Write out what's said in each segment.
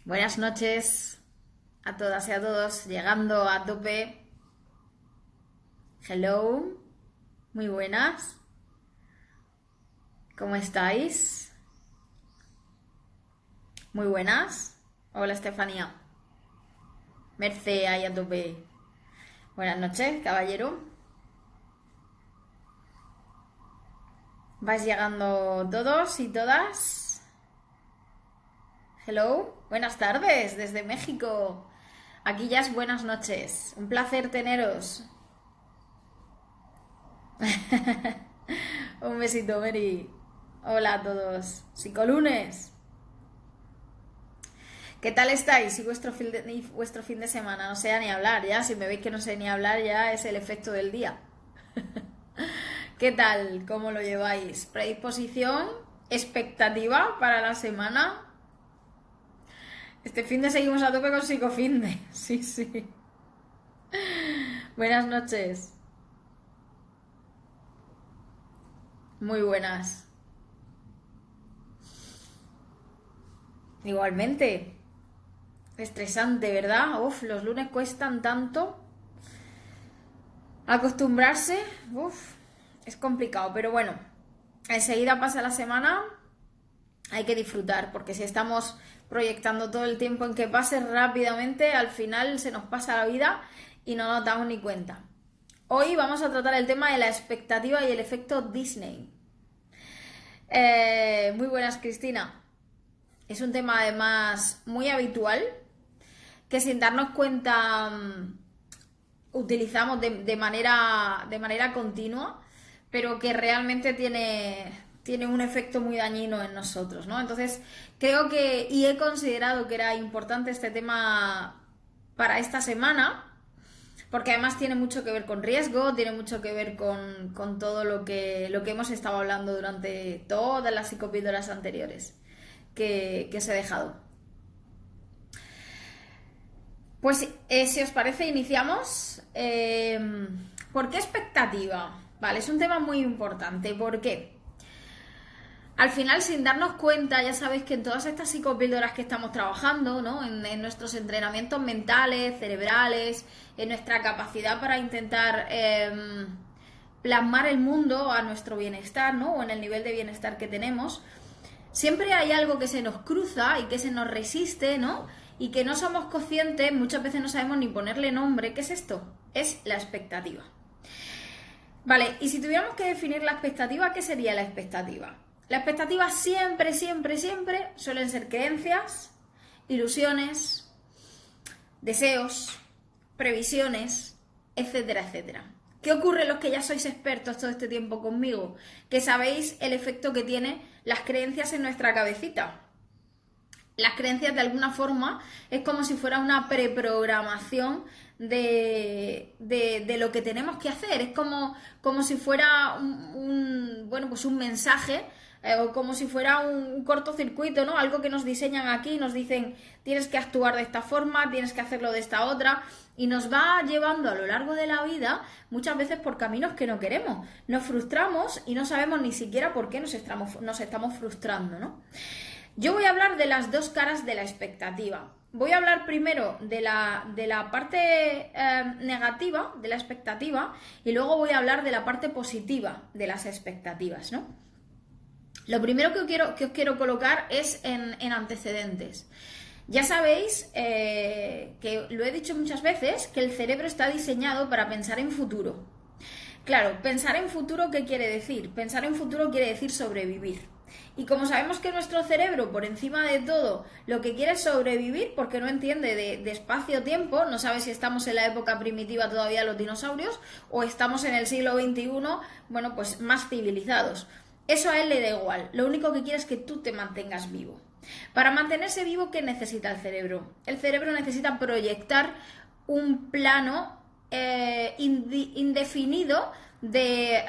Buenas noches a todas y a todos, llegando a tope. Hello, muy buenas. ¿Cómo estáis? Muy buenas. Hola, Estefanía. Merce ahí a tope. Buenas noches, caballero. ¿Vais llegando todos y todas? Hello, buenas tardes desde México. Aquí ya es buenas noches. Un placer teneros. Un besito, Mary. Hola a todos. Psicolunes. ¿Qué tal estáis? Y vuestro fin de semana. No sé ni hablar ya. Si me veis que no sé ni hablar ya es el efecto del día. ¿Qué tal? ¿Cómo lo lleváis? ¿Predisposición? ¿Expectativa para la semana? Este fin de seguimos a tope con psicofinde. Sí, sí. Buenas noches. Muy buenas. Igualmente. Estresante, ¿verdad? Uf, los lunes cuestan tanto. Acostumbrarse, uf, es complicado, pero bueno, enseguida pasa la semana, hay que disfrutar, porque si estamos proyectando todo el tiempo en que pase rápidamente, al final se nos pasa la vida y no nos damos ni cuenta. Hoy vamos a tratar el tema de la expectativa y el efecto Disney. Muy buenas, Cristina. Es un tema además muy habitual que sin darnos cuenta utilizamos de manera continua, pero que realmente tiene un efecto muy dañino en nosotros, ¿no? Entonces, creo que, y he considerado que era importante este tema para esta semana, porque además tiene mucho que ver con riesgo, tiene mucho que ver con todo lo que hemos estado hablando durante todas las psicopíldoras anteriores que os he dejado. Pues si os parece, iniciamos. ¿Por qué expectativa? Vale, es un tema muy importante. ¿Por qué? Al final, sin darnos cuenta, ya sabéis que en todas estas psicopíldoras que estamos trabajando, ¿no? En nuestros entrenamientos mentales, cerebrales, en nuestra capacidad para intentar plasmar el mundo a nuestro bienestar, ¿no? O en el nivel de bienestar que tenemos, siempre hay algo que se nos cruza y que se nos resiste, ¿no? Y que no somos conscientes, muchas veces no sabemos ni ponerle nombre. ¿Qué es esto? Es la expectativa. Vale, y si tuviéramos que definir la expectativa, ¿qué sería la expectativa? La expectativa siempre, siempre, siempre suelen ser creencias, ilusiones, deseos, previsiones, etcétera, etcétera. ¿Qué ocurre los que ya sois expertos todo este tiempo conmigo? Que sabéis el efecto que tienen las creencias en nuestra cabecita. Las creencias de alguna forma es como si fuera una preprogramación de lo que tenemos que hacer. Es como si fuera pues un mensaje o como si fuera un cortocircuito, ¿no? Algo que nos diseñan aquí, nos dicen tienes que actuar de esta forma, tienes que hacerlo de esta otra, y nos va llevando a lo largo de la vida muchas veces por caminos que no queremos. Nos frustramos y no sabemos ni siquiera por qué nos estamos frustrando, ¿no? Yo voy a hablar de las dos caras de la expectativa. Voy a hablar primero de la parte negativa de la expectativa y luego voy a hablar de la parte positiva de las expectativas, ¿no? Lo primero que os quiero colocar es en antecedentes. Ya sabéis que lo he dicho muchas veces, que el cerebro está diseñado para pensar en futuro. Claro, pensar en futuro, ¿qué quiere decir? Pensar en futuro quiere decir sobrevivir. Y como sabemos que nuestro cerebro, por encima de todo, lo que quiere es sobrevivir porque no entiende de espacio-tiempo, no sabe si estamos en la época primitiva todavía los dinosaurios o estamos en el siglo XXI, bueno, pues más civilizados. Eso a él le da igual, lo único que quiere es que tú te mantengas vivo. Para mantenerse vivo, ¿qué necesita el cerebro? El cerebro necesita proyectar un plano indefinido de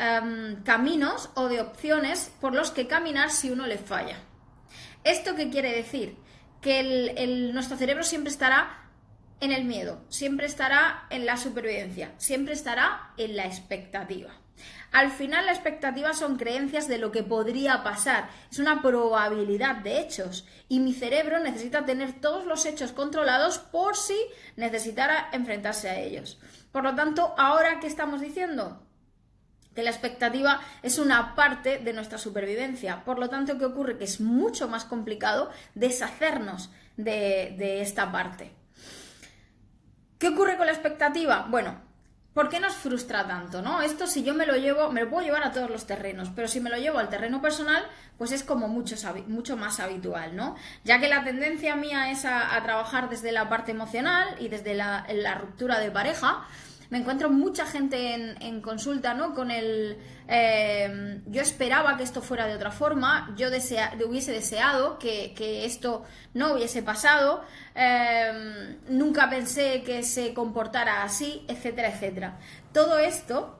caminos o de opciones por los que caminar si uno le falla. ¿Esto qué quiere decir? Que nuestro cerebro siempre estará en el miedo, siempre estará en la supervivencia, siempre estará en la expectativa. Al final, la expectativa son creencias de lo que podría pasar, es una probabilidad de hechos y mi cerebro necesita tener todos los hechos controlados por si necesitara enfrentarse a ellos. Por lo tanto, ¿ahora qué estamos diciendo? Que la expectativa es una parte de nuestra supervivencia. Por lo tanto, ¿qué ocurre? Que es mucho más complicado deshacernos de esta parte. ¿Qué ocurre con la expectativa? Bueno, ¿por qué nos frustra tanto, no? Esto, si yo me lo puedo llevar a todos los terrenos, pero si me lo llevo al terreno personal, pues es como mucho más habitual, ¿no? Ya que la tendencia mía es a trabajar desde la parte emocional y desde la ruptura de pareja, me encuentro mucha gente en consulta, ¿no? Con yo esperaba que esto fuera de otra forma, yo hubiese deseado que esto no hubiese pasado, nunca pensé que se comportara así, etcétera, etcétera. Todo esto,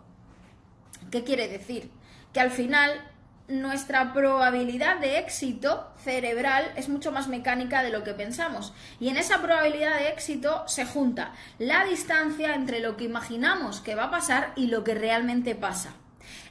¿qué quiere decir? Que al final nuestra probabilidad de éxito cerebral es mucho más mecánica de lo que pensamos, y en esa probabilidad de éxito se junta la distancia entre lo que imaginamos que va a pasar y lo que realmente pasa.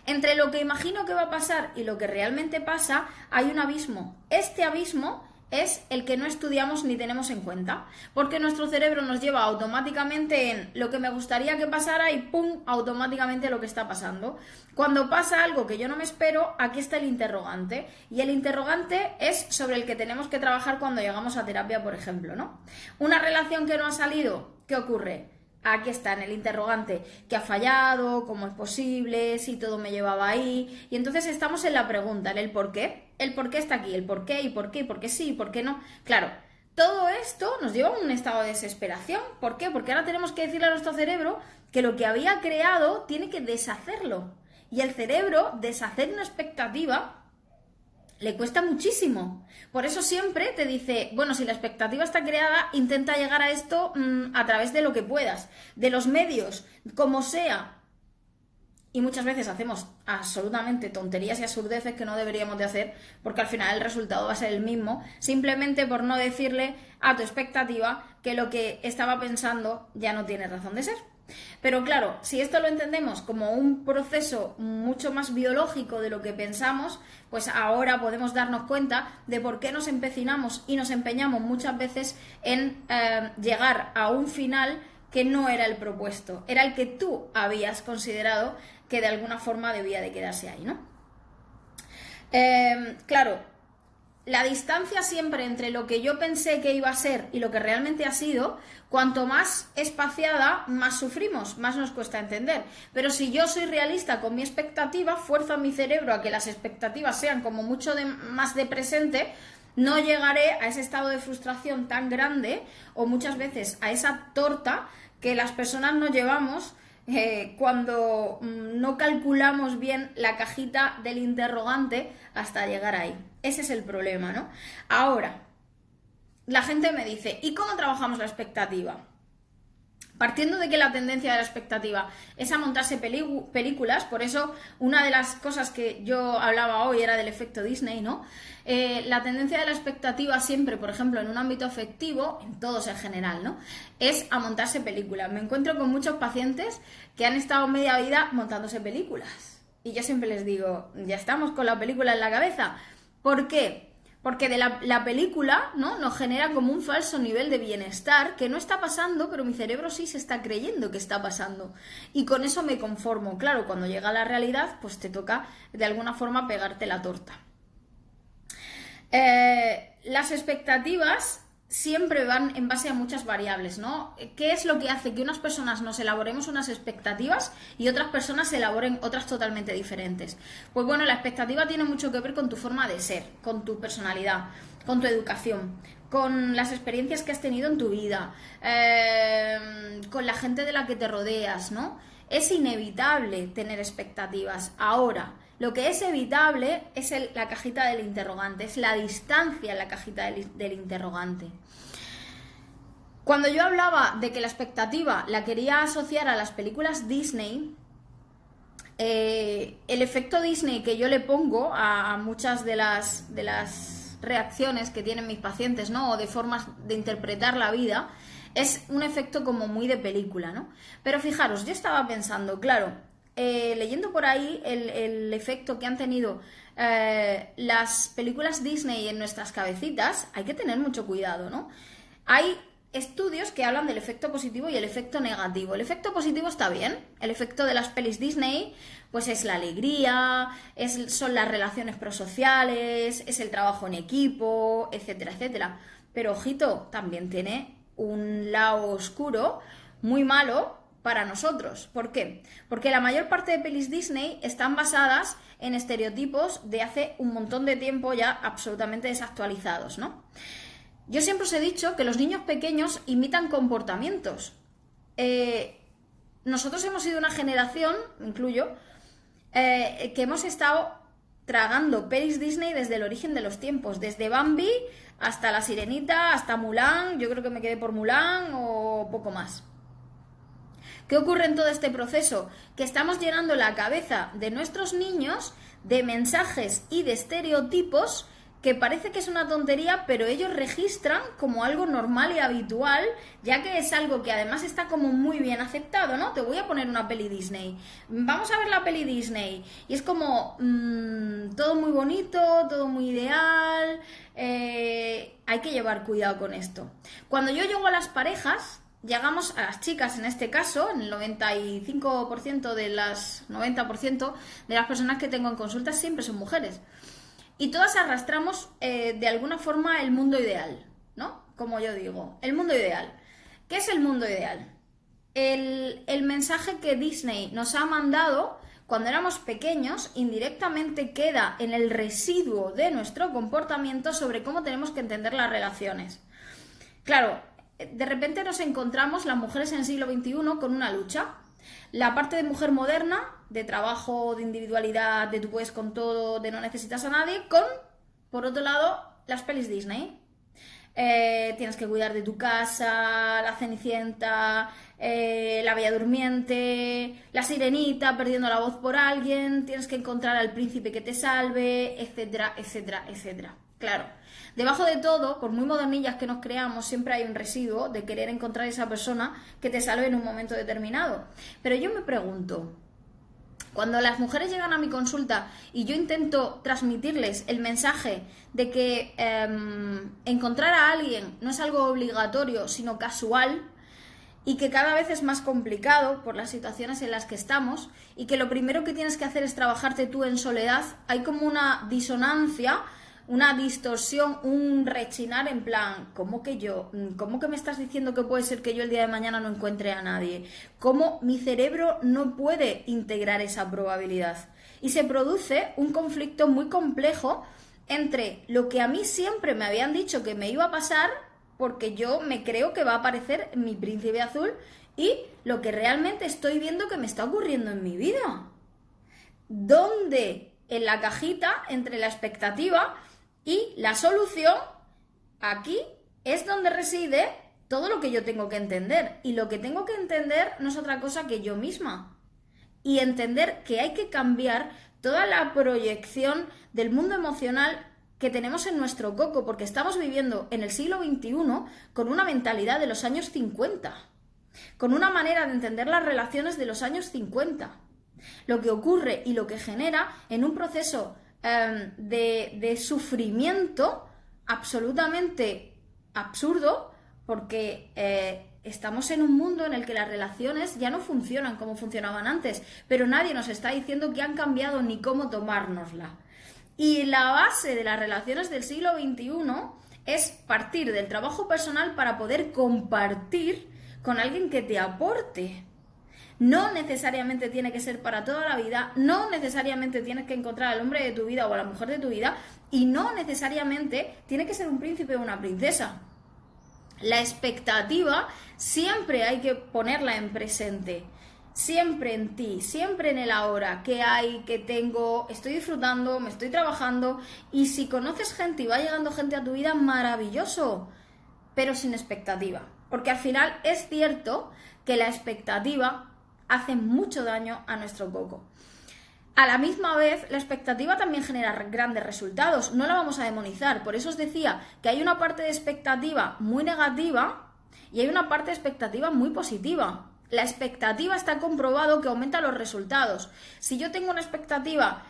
Entre lo que imagino que va a pasar y lo que realmente pasa hay un abismo. Este abismo es el que no estudiamos ni tenemos en cuenta, porque nuestro cerebro nos lleva automáticamente en lo que me gustaría que pasara y ¡pum!, automáticamente lo que está pasando. Cuando pasa algo que yo no me espero, aquí está el interrogante, y el interrogante es sobre el que tenemos que trabajar cuando llegamos a terapia, por ejemplo, ¿no? Una relación que no ha salido, ¿qué ocurre? Aquí está en el interrogante, ¿qué ha fallado? ¿Cómo es posible? ¿Si todo me llevaba ahí? Y entonces estamos en la pregunta, en el por qué. El por qué está aquí, el por qué, y por qué sí, y por qué no. Claro, todo esto nos lleva a un estado de desesperación. ¿Por qué? Porque ahora tenemos que decirle a nuestro cerebro que lo que había creado tiene que deshacerlo. Y el cerebro, deshacer una expectativa, le cuesta muchísimo. Por eso siempre te dice, bueno, si la expectativa está creada, intenta llegar a esto a través de lo que puedas, de los medios, como sea. Y muchas veces hacemos absolutamente tonterías y absurdeces que no deberíamos de hacer, porque al final el resultado va a ser el mismo, simplemente por no decirle a tu expectativa que lo que estaba pensando ya no tiene razón de ser. Pero claro, si esto lo entendemos como un proceso mucho más biológico de lo que pensamos, pues ahora podemos darnos cuenta de por qué nos empecinamos y nos empeñamos muchas veces en llegar a un final que no era el propuesto, era el que tú habías considerado que de alguna forma debía de quedarse ahí, ¿no? Claro, la distancia siempre entre lo que yo pensé que iba a ser y lo que realmente ha sido, cuanto más espaciada, más sufrimos, más nos cuesta entender. Pero si yo soy realista con mi expectativa, fuerzo a mi cerebro a que las expectativas sean como mucho más de presente, no llegaré a ese estado de frustración tan grande, o muchas veces a esa torta que las personas nos llevamos cuando no calculamos bien la cajita del interrogante hasta llegar ahí. Ese es el problema, ¿no? Ahora, la gente me dice, ¿y cómo trabajamos la expectativa? Partiendo de que la tendencia de la expectativa es a montarse películas, por eso una de las cosas que yo hablaba hoy era del efecto Disney, ¿no? La tendencia de la expectativa siempre, por ejemplo, en un ámbito afectivo, en todos en general, ¿no? Es a montarse películas. Me encuentro con muchos pacientes que han estado media vida montándose películas. Y yo siempre les digo, ya estamos con la película en la cabeza. ¿Por qué? Porque de la película, ¿no?, nos genera como un falso nivel de bienestar que no está pasando, pero mi cerebro sí se está creyendo que está pasando. Y con eso me conformo. Claro, cuando llega la realidad, pues te toca de alguna forma pegarte la torta. Las expectativas siempre van en base a muchas variables, ¿no? ¿Qué es lo que hace que unas personas nos elaboremos unas expectativas y otras personas se elaboren otras totalmente diferentes? Pues bueno, la expectativa tiene mucho que ver con tu forma de ser, con tu personalidad, con tu educación, con las experiencias que has tenido en tu vida, con la gente de la que te rodeas, ¿no? Es inevitable tener expectativas. Ahora, lo que es evitable es la cajita del interrogante, es la distancia en la cajita del interrogante. Cuando yo hablaba de que la expectativa la quería asociar a las películas Disney, el efecto Disney que yo le pongo a muchas de las reacciones que tienen mis pacientes, ¿no?, o de formas de interpretar la vida, es un efecto como muy de película, ¿no? Pero fijaros, yo estaba pensando, claro, leyendo por ahí el efecto que han tenido las películas Disney en nuestras cabecitas, hay que tener mucho cuidado, ¿no? Hay estudios que hablan del efecto positivo y el efecto negativo. El efecto positivo está bien. El efecto de las pelis Disney, pues es la alegría, son las relaciones prosociales, es el trabajo en equipo, etcétera, etcétera. Pero ojito, también tiene un lado oscuro muy malo para nosotros. ¿Por qué? Porque la mayor parte de pelis Disney están basadas en estereotipos de hace un montón de tiempo ya absolutamente desactualizados, ¿no? Yo siempre os he dicho que los niños pequeños imitan comportamientos. Nosotros hemos sido una generación, incluyo, que hemos estado tragando pelis Disney desde el origen de los tiempos, desde Bambi hasta La Sirenita, hasta Mulan. Yo creo que me quedé por Mulan o poco más. ¿Qué ocurre en todo este proceso? Que estamos llenando la cabeza de nuestros niños de mensajes y de estereotipos que parece que es una tontería, pero ellos registran como algo normal y habitual, ya que es algo que además está como muy bien aceptado, ¿no? Te voy a poner una peli Disney. Vamos a ver la peli Disney. Y es como todo muy bonito, todo muy ideal. Hay que llevar cuidado con esto. Cuando yo llego a las parejas, llegamos a las chicas en este caso, en el 95% de las 90% de las personas que tengo en consultas siempre son mujeres. Y todas arrastramos de alguna forma el mundo ideal, ¿no? Como yo digo, el mundo ideal. ¿Qué es el mundo ideal? El mensaje que Disney nos ha mandado cuando éramos pequeños indirectamente queda en el residuo de nuestro comportamiento sobre cómo tenemos que entender las relaciones. Claro, de repente nos encontramos las mujeres en el siglo XXI con una lucha. La parte de mujer moderna, de trabajo, de individualidad, de tú puedes con todo, de no necesitas a nadie, con, por otro lado, las pelis Disney. Tienes que cuidar de tu casa, la Cenicienta, la Bella Durmiente, la Sirenita perdiendo la voz por alguien, tienes que encontrar al príncipe que te salve, etcétera, etcétera, etcétera. Claro, debajo de todo, por muy modernillas que nos creamos, siempre hay un residuo de querer encontrar esa persona que te salve en un momento determinado. Pero yo me pregunto, cuando las mujeres llegan a mi consulta y yo intento transmitirles el mensaje de que encontrar a alguien no es algo obligatorio, sino casual, y que cada vez es más complicado por las situaciones en las que estamos, y que lo primero que tienes que hacer es trabajarte tú en soledad, hay como una disonancia, una distorsión, un rechinar en plan, ¿cómo que me estás diciendo que puede ser que yo el día de mañana no encuentre a nadie? ¿Cómo mi cerebro no puede integrar esa probabilidad? Y se produce un conflicto muy complejo entre lo que a mí siempre me habían dicho que me iba a pasar, porque yo me creo que va a aparecer mi príncipe azul, y lo que realmente estoy viendo que me está ocurriendo en mi vida. ¿Dónde en la cajita entre la expectativa y la solución? Aquí es donde reside todo lo que yo tengo que entender. Y lo que tengo que entender no es otra cosa que yo misma. Y entender que hay que cambiar toda la proyección del mundo emocional que tenemos en nuestro coco, porque estamos viviendo en el siglo XXI con una mentalidad de los años 50, con una manera de entender las relaciones de los años 50. Lo que ocurre y lo que genera en un proceso de sufrimiento absolutamente absurdo, porque estamos en un mundo en el que las relaciones ya no funcionan como funcionaban antes, pero nadie nos está diciendo que han cambiado ni cómo tomárnosla. Y la base de las relaciones del siglo XXI es partir del trabajo personal para poder compartir con alguien que te aporte. No necesariamente tiene que ser para toda la vida, no necesariamente tienes que encontrar al hombre de tu vida o a la mujer de tu vida, y no necesariamente tiene que ser un príncipe o una princesa. La expectativa siempre hay que ponerla en presente, siempre en ti, siempre en el ahora, qué hay, qué tengo, estoy disfrutando, me estoy trabajando, y si conoces gente y va llegando gente a tu vida, maravilloso, pero sin expectativa, porque al final es cierto que la expectativa hace mucho daño a nuestro coco. A la misma vez, la expectativa también genera grandes resultados, no la vamos a demonizar. Por eso os decía que hay una parte de expectativa muy negativa y hay una parte de expectativa muy positiva. La expectativa está comprobado que aumenta los resultados. Si yo tengo una expectativa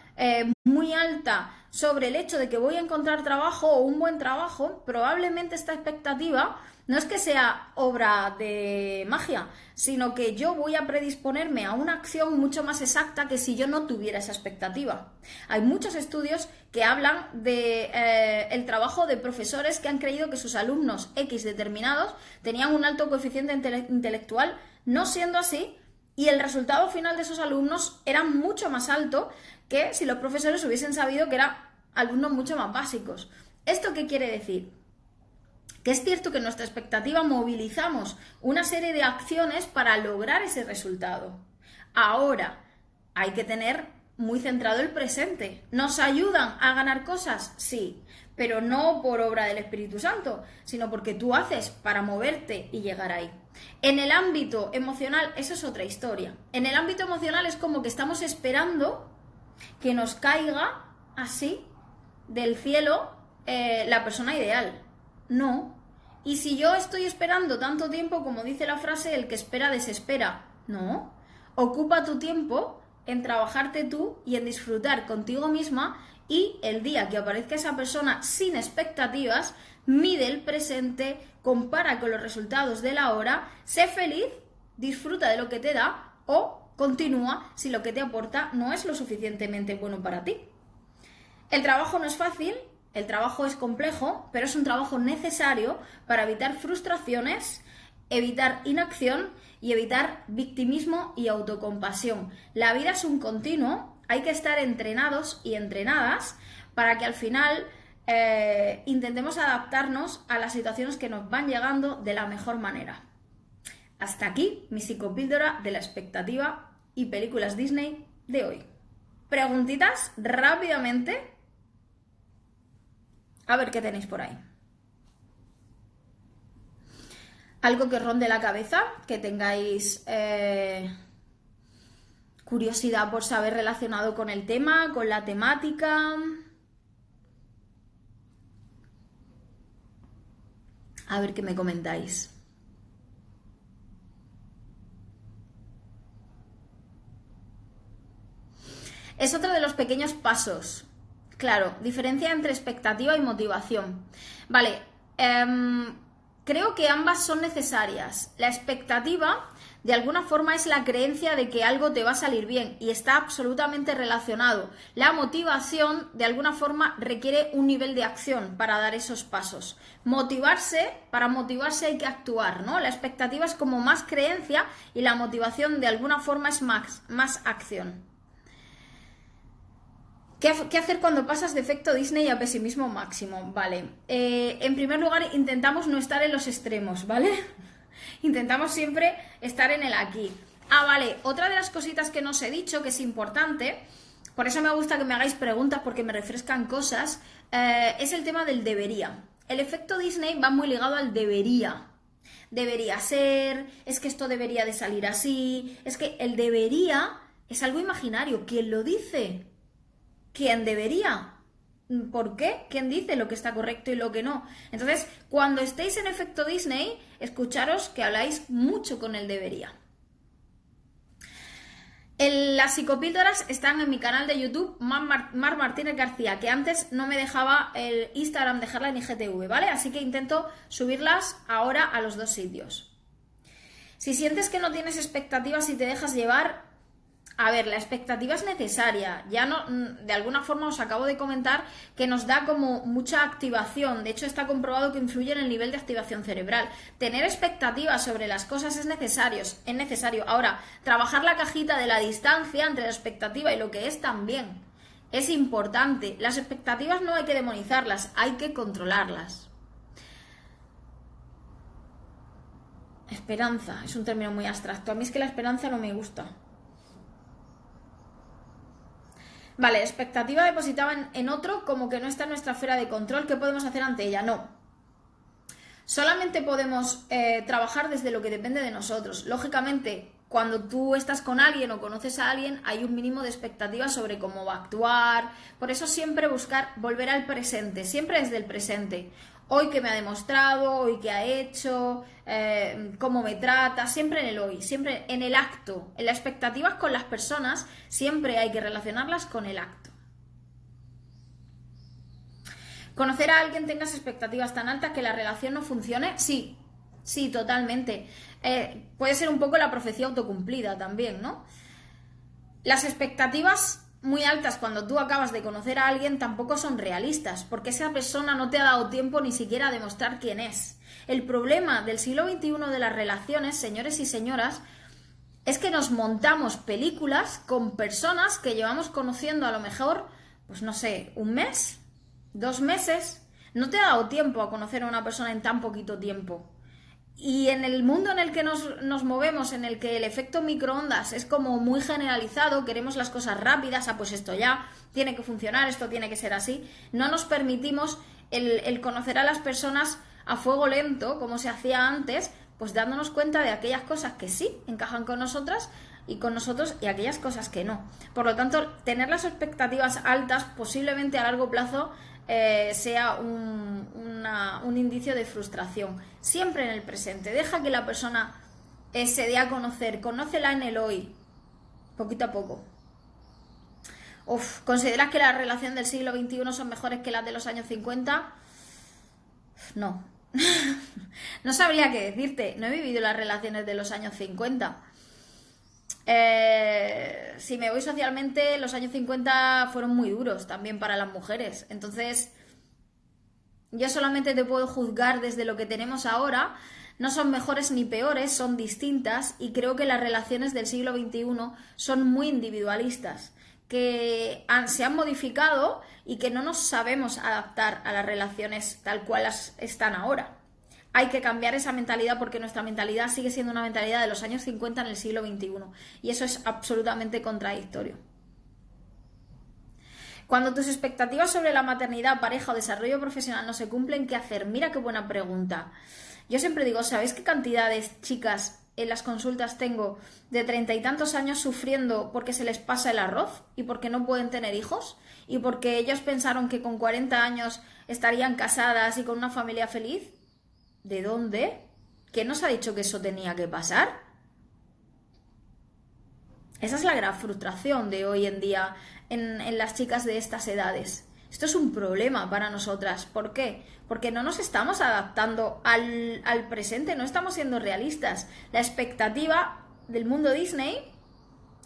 muy alta sobre el hecho de que voy a encontrar trabajo o un buen trabajo, probablemente esta expectativa no es que sea obra de magia, sino que yo voy a predisponerme a una acción mucho más exacta que si yo no tuviera esa expectativa. Hay muchos estudios que hablan de el trabajo de profesores que han creído que sus alumnos X determinados tenían un alto coeficiente intelectual, no siendo así, y el resultado final de esos alumnos era mucho más alto que si los profesores hubiesen sabido que eran alumnos mucho más básicos. ¿Esto qué quiere decir? Que es cierto que en nuestra expectativa movilizamos una serie de acciones para lograr ese resultado. Ahora, hay que tener muy centrado el presente. ¿Nos ayudan a ganar cosas? Sí, pero no por obra del Espíritu Santo, sino porque tú haces para moverte y llegar ahí. En el ámbito emocional, eso es otra historia. En el ámbito emocional es como que estamos esperando que nos caiga así del cielo la persona ideal. No. Y si yo estoy esperando tanto tiempo, como dice la frase, el que espera desespera. No. Ocupa tu tiempo en trabajarte tú y en disfrutar contigo misma, y el día que aparezca esa persona sin expectativas, mide el presente, compara con los resultados de la hora, sé feliz, disfruta de lo que te da o continúa si lo que te aporta no es lo suficientemente bueno para ti. El trabajo no es fácil. El trabajo es complejo, pero es un trabajo necesario para evitar frustraciones, evitar inacción y evitar victimismo y autocompasión. La vida es un continuo, hay que estar entrenados y entrenadas para que al final intentemos adaptarnos a las situaciones que nos van llegando de la mejor manera. Hasta aquí mi psicopíldora de la expectativa y películas Disney de hoy. Preguntitas rápidamente. A ver qué tenéis por ahí. Algo que os ronde la cabeza, que tengáis curiosidad por saber relacionado con el tema, con la temática. A ver qué me comentáis. Es otro de los pequeños pasos. Claro, diferencia entre expectativa y motivación. Vale, creo que ambas son necesarias. La expectativa, de alguna forma, es la creencia de que algo te va a salir bien y está absolutamente relacionado. La motivación, de alguna forma, requiere un nivel de acción para dar esos pasos. Para motivarse hay que actuar, ¿no? La expectativa es como más creencia y la motivación, de alguna forma, es más acción. ¿Qué hacer cuando pasas de efecto Disney a pesimismo máximo? Vale, en primer lugar intentamos no estar en los extremos, ¿vale? Intentamos siempre estar en el aquí. Vale, otra de las cositas que no os he dicho, que es importante, por eso me gusta que me hagáis preguntas porque me refrescan cosas, es el tema del debería. El efecto Disney va muy ligado al debería. Debería ser, es que esto debería de salir así, es que el debería es algo imaginario. ¿Quién lo dice? ¿Quién debería? ¿Por qué? ¿Quién dice lo que está correcto y lo que no? Entonces, cuando estéis en efecto Disney, escucharos que habláis mucho con el debería. Las psicopíldoras están en mi canal de YouTube, Mar Martínez García, que antes no me dejaba el Instagram dejarla en IGTV, ¿vale? Así que intento subirlas ahora a los dos sitios. Si sientes que no tienes expectativas y te dejas llevar, a ver, la expectativa es necesaria. Ya no, de alguna forma os acabo de comentar que nos da como mucha activación. De hecho, está comprobado que influye en el nivel de activación cerebral. Tener expectativas sobre las cosas es necesario. Ahora, trabajar la cajita de la distancia entre la expectativa y lo que es también es importante. Las expectativas no hay que demonizarlas, hay que controlarlas. Esperanza, es un término muy abstracto. A mí es que la esperanza no me gusta. Vale, expectativa depositada en otro como que no está en nuestra esfera de control. ¿Qué podemos hacer ante ella? No. Solamente podemos trabajar desde lo que depende de nosotros. Lógicamente, cuando tú estás con alguien o conoces a alguien, hay un mínimo de expectativas sobre cómo va a actuar. Por eso siempre buscar volver al presente, siempre desde el presente. Hoy qué me ha demostrado, hoy qué ha hecho, cómo me trata, siempre en el hoy, siempre en el acto. En las expectativas con las personas siempre hay que relacionarlas con el acto. ¿Conocer a alguien tengas expectativas tan altas que la relación no funcione? Sí, sí, totalmente. Puede ser un poco la profecía autocumplida también, ¿no? Las expectativas muy altas cuando tú acabas de conocer a alguien tampoco son realistas, porque esa persona no te ha dado tiempo ni siquiera a demostrar quién es. El problema del siglo XXI de las relaciones, señores y señoras, es que nos montamos películas con personas que llevamos conociendo a lo mejor, pues no sé, un mes, 2 meses. No te ha dado tiempo a conocer a una persona en tan poquito tiempo. Y en el mundo en el que nos movemos, en el que el efecto microondas es como muy generalizado, queremos las cosas rápidas, pues esto ya tiene que funcionar, esto tiene que ser así, no nos permitimos el conocer a las personas a fuego lento, como se hacía antes, pues dándonos cuenta de aquellas cosas que sí encajan con nosotras y con nosotros y aquellas cosas que no. Por lo tanto, tener las expectativas altas posiblemente a largo plazo sea un indicio de frustración. Siempre en el presente. Deja que la persona se dé a conocer. Conócela en el hoy. Poquito a poco. ¿Consideras que las relaciones del siglo XXI son mejores que las de los años 50? No. No sabría qué decirte. No he vivido las relaciones de los años 50. Si me voy socialmente, los años 50 fueron muy duros también para las mujeres. Entonces, yo solamente te puedo juzgar desde lo que tenemos ahora. No son mejores ni peores, son distintas, y creo que las relaciones del siglo XXI son muy individualistas, que se han modificado y que no nos sabemos adaptar a las relaciones tal cual están ahora. Hay que cambiar esa mentalidad porque nuestra mentalidad sigue siendo una mentalidad de los años 50 en el siglo XXI, y eso es absolutamente contradictorio. Cuando tus expectativas sobre la maternidad, pareja o desarrollo profesional no se cumplen, ¿qué hacer? Mira qué buena pregunta. Yo siempre digo, ¿sabéis qué cantidades, chicas, en las consultas tengo de 30 y tantos años sufriendo porque se les pasa el arroz y porque no pueden tener hijos y porque ellos pensaron que con 40 años estarían casadas y con una familia feliz? ¿De dónde? ¿Quién nos ha dicho que eso tenía que pasar? Esa es la gran frustración de hoy en día en las chicas de estas edades. Esto es un problema para nosotras. ¿Por qué? Porque no nos estamos adaptando al presente, no estamos siendo realistas. La expectativa del mundo Disney,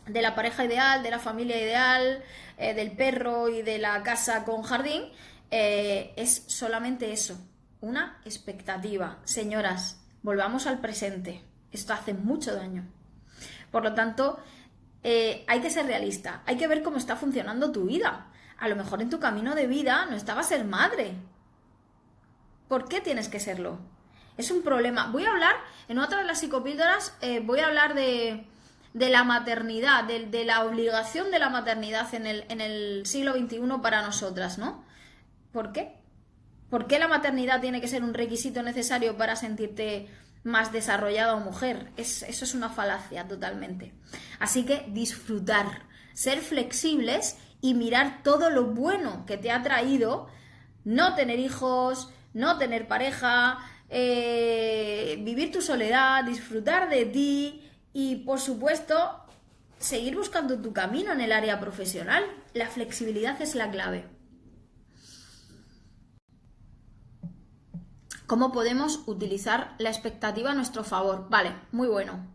de la pareja ideal, de la familia ideal, del perro y de la casa con jardín, es solamente eso. Una expectativa. Señoras, volvamos al presente. Esto hace mucho daño. Por lo tanto, hay que ser realista. Hay que ver cómo está funcionando tu vida. A lo mejor en tu camino de vida no estaba ser madre. ¿Por qué tienes que serlo? Es un problema. Voy a hablar, en otra de las psicopíldoras, voy a hablar de la maternidad, de la obligación de la maternidad en el siglo XXI para nosotras, ¿no? ¿Por qué? ¿Por qué la maternidad tiene que ser un requisito necesario para sentirte más desarrollada o mujer? Eso es una falacia totalmente. Así que disfrutar, ser flexibles y mirar todo lo bueno que te ha traído no tener hijos, no tener pareja, vivir tu soledad, disfrutar de ti y, por supuesto, seguir buscando tu camino en el área profesional. La flexibilidad es la clave. ¿Cómo podemos utilizar la expectativa a nuestro favor? Vale, muy bueno.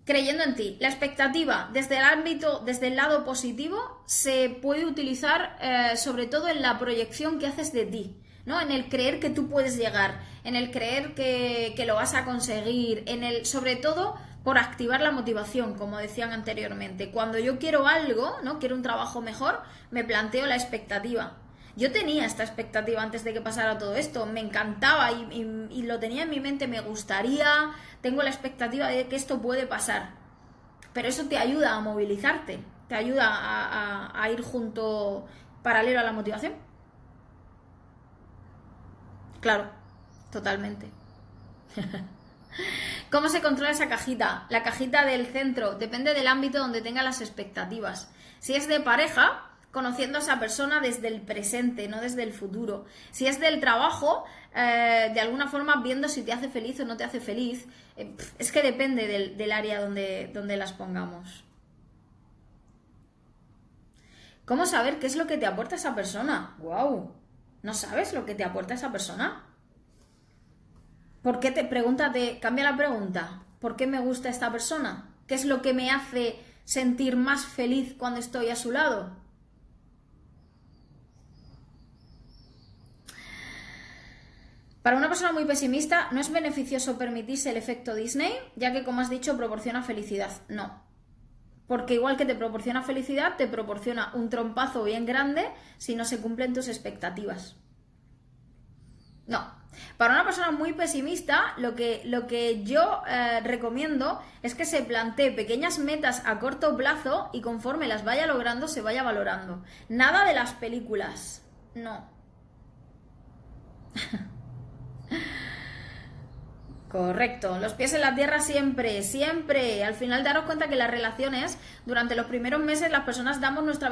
Creyendo en ti. La expectativa desde el ámbito, desde el lado positivo, se puede utilizar sobre todo en la proyección que haces de ti, ¿no? En el creer que tú puedes llegar, en el creer que lo vas a conseguir, sobre todo por activar la motivación, como decían anteriormente. Cuando yo quiero algo, ¿no? Quiero un trabajo mejor, me planteo la expectativa. Yo tenía esta expectativa antes de que pasara todo esto, me encantaba y lo tenía en mi mente, me gustaría, tengo la expectativa de que esto puede pasar. Pero eso te ayuda a movilizarte, te ayuda a ir junto, paralelo a la motivación. Claro, totalmente. ¿Cómo se controla esa cajita? La cajita del centro depende del ámbito donde tenga las expectativas. Si es de pareja, conociendo a esa persona desde el presente, no desde el futuro. Si es del trabajo, de alguna forma viendo si te hace feliz o no te hace feliz. Es que depende del área donde las pongamos. ¿Cómo saber qué es lo que te aporta esa persona? ¡Wow! ¿No sabes lo que te aporta esa persona? ¿Por qué pregúntate, cambia la pregunta? ¿Por qué me gusta esta persona? ¿Qué es lo que me hace sentir más feliz cuando estoy a su lado? Para una persona muy pesimista, no es beneficioso permitirse el efecto Disney, ya que, como has dicho, proporciona felicidad. No. Porque igual que te proporciona felicidad, te proporciona un trompazo bien grande si no se cumplen tus expectativas. No. Para una persona muy pesimista, lo que yo recomiendo es que se plantee pequeñas metas a corto plazo y conforme las vaya logrando, se vaya valorando. Nada de las películas. No. Correcto, los pies en la tierra siempre, siempre. Al final daros cuenta que las relaciones, durante los primeros meses las personas damos nuestra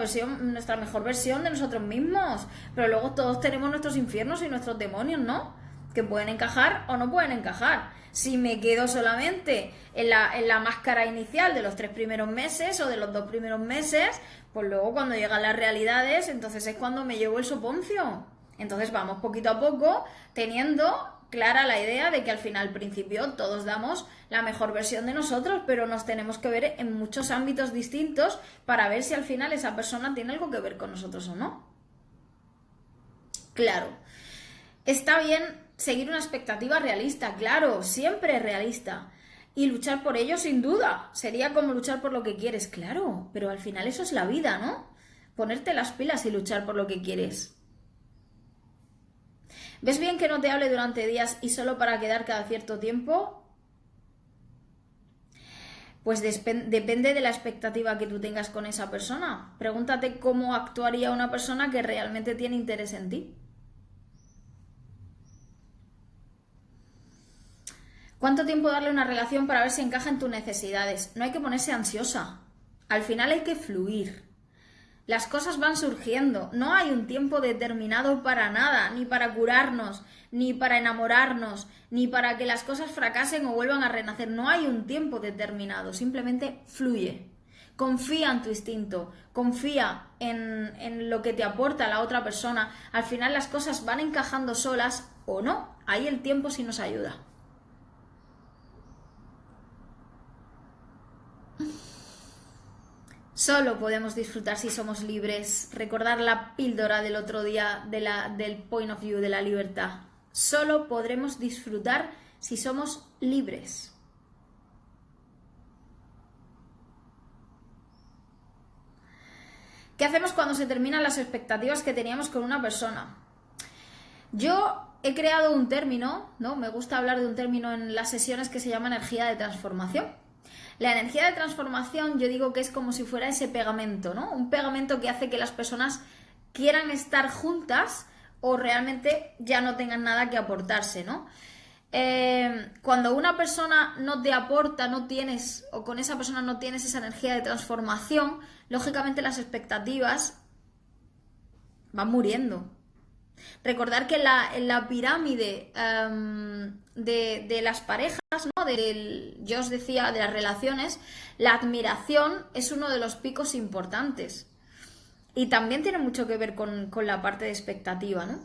mejor versión de nosotros mismos, pero luego todos tenemos nuestros infiernos y nuestros demonios, ¿no? Que pueden encajar o no pueden encajar. Si me quedo solamente en la máscara inicial de los 3 primeros meses o de los 2 primeros meses, pues luego cuando llegan las realidades, entonces es cuando me llevo el soponcio. Entonces vamos poquito a poco teniendo clara la idea de que al final, al principio, todos damos la mejor versión de nosotros, pero nos tenemos que ver en muchos ámbitos distintos para ver si al final esa persona tiene algo que ver con nosotros o no. Claro, está bien seguir una expectativa realista, claro, siempre realista. Y luchar por ello, sin duda. Sería como luchar por lo que quieres, claro, pero al final eso es la vida, ¿no? Ponerte las pilas y luchar por lo que quieres. ¿Ves bien que no te hable durante días y solo para quedar cada cierto tiempo? Pues depende de la expectativa que tú tengas con esa persona. Pregúntate cómo actuaría una persona que realmente tiene interés en ti. ¿Cuánto tiempo darle a una relación para ver si encaja en tus necesidades? No hay que ponerse ansiosa. Al final hay que fluir. Las cosas van surgiendo, no hay un tiempo determinado para nada, ni para curarnos, ni para enamorarnos, ni para que las cosas fracasen o vuelvan a renacer. No hay un tiempo determinado, simplemente fluye. Confía en tu instinto, confía en lo que te aporta la otra persona. Al final las cosas van encajando solas o no, ahí el tiempo sí nos ayuda. Solo podemos disfrutar si somos libres. Recordar la píldora del otro día del point of view de la libertad. Solo podremos disfrutar si somos libres. ¿Qué hacemos cuando se terminan las expectativas que teníamos con una persona? Yo he creado un término, ¿no? Me gusta hablar de un término en las sesiones que se llama energía de transformación. La energía de transformación yo digo que es como si fuera ese pegamento, ¿no? Un pegamento que hace que las personas quieran estar juntas o realmente ya no tengan nada que aportarse, ¿no? Cuando una persona no te aporta, no tienes, o con esa persona no tienes esa energía de transformación, lógicamente las expectativas van muriendo. Recordar que en la pirámide de las parejas, ¿no? Yo os decía, de las relaciones, la admiración es uno de los picos importantes. Y también tiene mucho que ver con la parte de expectativa, ¿no?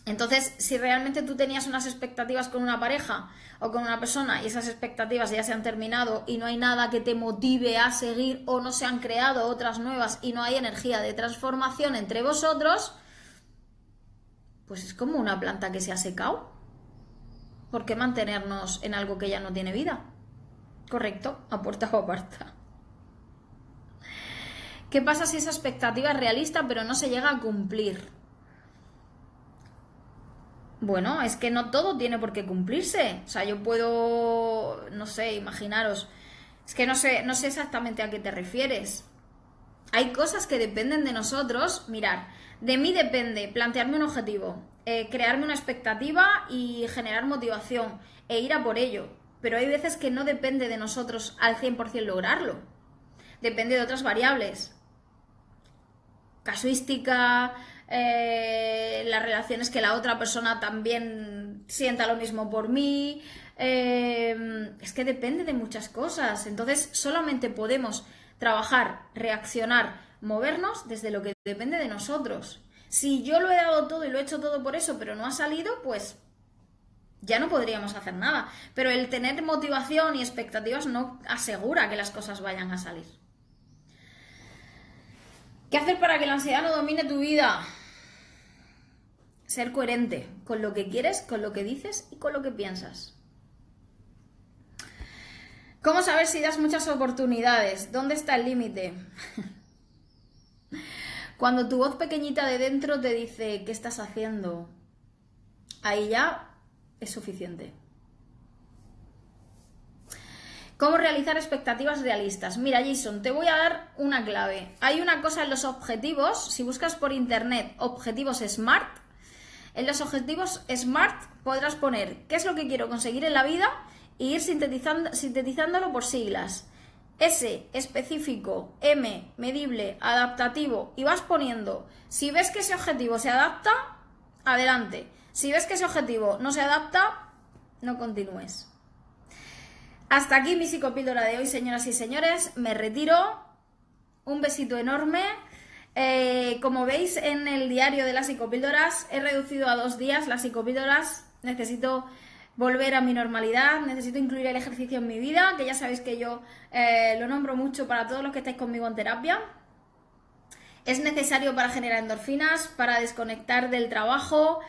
Entonces, si realmente tú tenías unas expectativas con una pareja o con una persona y esas expectativas ya se han terminado y no hay nada que te motive a seguir o no se han creado otras nuevas y no hay energía de transformación entre vosotros, pues es como una planta que se ha secado. ¿Por qué mantenernos en algo que ya no tiene vida? Correcto, aporta o aparta. ¿Qué pasa si esa expectativa es realista pero no se llega a cumplir? Bueno, es que no todo tiene por qué cumplirse. O sea, yo puedo, no sé, imaginaros. Es que no sé exactamente a qué te refieres. Hay cosas que dependen de nosotros. Mirar, de mí depende plantearme un objetivo, crearme una expectativa y generar motivación e ir a por ello. Pero hay veces que no depende de nosotros al 100% lograrlo. Depende de otras variables. casuística, las relaciones que la otra persona también sienta lo mismo por mí. Es que depende de muchas cosas. Entonces solamente podemos trabajar, reaccionar, movernos desde lo que depende de nosotros. Si yo lo he dado todo y lo he hecho todo por eso, pero no ha salido, pues ya no podríamos hacer nada. Pero el tener motivación y expectativas no asegura que las cosas vayan a salir. ¿Qué hacer para que la ansiedad no domine tu vida? Ser coherente con lo que quieres, con lo que dices y con lo que piensas. ¿Cómo saber si das muchas oportunidades? ¿Dónde está el límite? Cuando tu voz pequeñita de dentro te dice ¿qué estás haciendo? Ahí ya es suficiente. ¿Cómo realizar expectativas realistas? Mira, Jason, te voy a dar una clave. Hay una cosa en los objetivos, si buscas por internet objetivos SMART, en los objetivos SMART podrás poner qué es lo que quiero conseguir en la vida e ir sintetizándolo por siglas. S, específico, M, medible, adaptativo, y vas poniendo, si ves que ese objetivo se adapta, adelante. Si ves que ese objetivo no se adapta, no continúes. Hasta aquí mi psicopíldora de hoy, señoras y señores. Me retiro. Un besito enorme. Como veis en el diario de las psicopíldoras, he reducido a 2 días las psicopíldoras. Necesito volver a mi normalidad, necesito incluir el ejercicio en mi vida, que ya sabéis que yo lo nombro mucho para todos los que estáis conmigo en terapia. Es necesario para generar endorfinas, para desconectar del trabajo,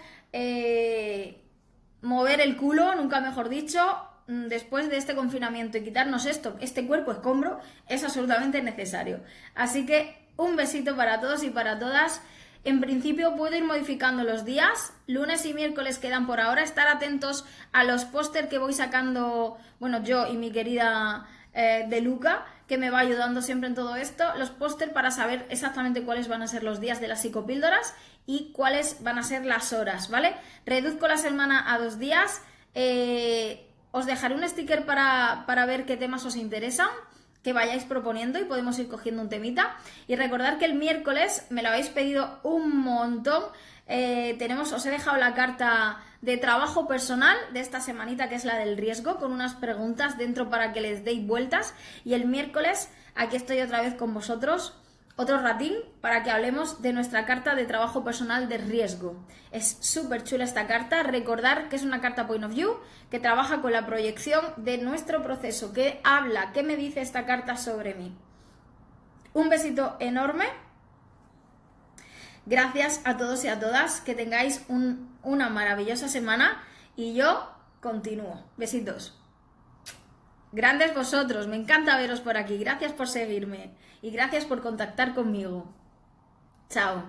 mover el culo, nunca mejor dicho. Después de este confinamiento y quitarnos este cuerpo escombro, es absolutamente necesario. Así que un besito para todos y para todas. En principio puedo ir modificando los días, lunes y miércoles quedan por ahora, estar atentos a los póster que voy sacando, bueno, yo y mi querida De Luca, que me va ayudando siempre en todo esto, los póster para saber exactamente cuáles van a ser los días de las psicopíldoras y cuáles van a ser las horas, ¿vale? Reduzco la semana a 2 días, os dejaré un sticker para ver qué temas os interesan, que vayáis proponiendo y podemos ir cogiendo un temita. Y recordad que el miércoles me lo habéis pedido un montón. Os he dejado la carta de trabajo personal de esta semanita, que es la del riesgo, con unas preguntas dentro para que les deis vueltas. Y el miércoles aquí estoy otra vez con vosotros, otro ratín, para que hablemos de nuestra carta de trabajo personal de riesgo. Es súper chula esta carta. Recordar que es una carta Point of View, que trabaja con la proyección de nuestro proceso. ¿Qué habla? ¿Qué me dice esta carta sobre mí? Un besito enorme. Gracias a todos y a todas. Que tengáis una maravillosa semana. Y yo continúo. Besitos. Grandes vosotros. Me encanta veros por aquí. Gracias por seguirme. Y gracias por contactar conmigo. Chao.